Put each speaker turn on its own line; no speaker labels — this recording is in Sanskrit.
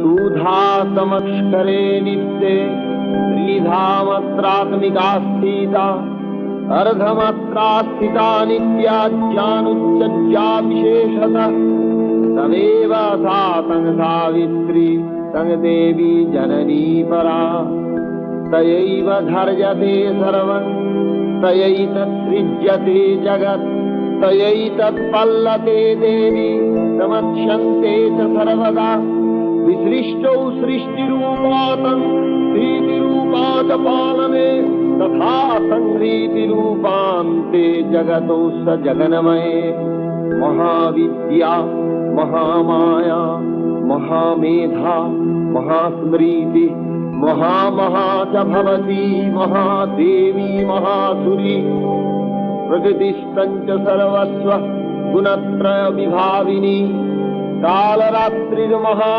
सुधा समक्षरे नित्ये त्रिधामत्रात्मिका स्थिता अर्धमात्रा स्थिता नित्या ज्ञानुच्चज्जा विशेषतः तमेव सा तं सावित्री तं देवी जननी परा तयैव धर्यते सर्वं तयैतत्सृज्यते जगत् तयैतत्पल्लते देवी समक्ष्यन्ते च सर्वदा विसृष्टौ सृष्टिरूपातं प्रीतिरूपा च पालने तथा संहृतिरूपान्ते जगतो स जगन्मये महाविद्या महामाया महामेधा महास्मृति महामहा च भवती महादेवी महासुरी प्रकृतिस्तञ्च सर्वस्व गुणत्रय विभाविनी कालरात्रिर्महा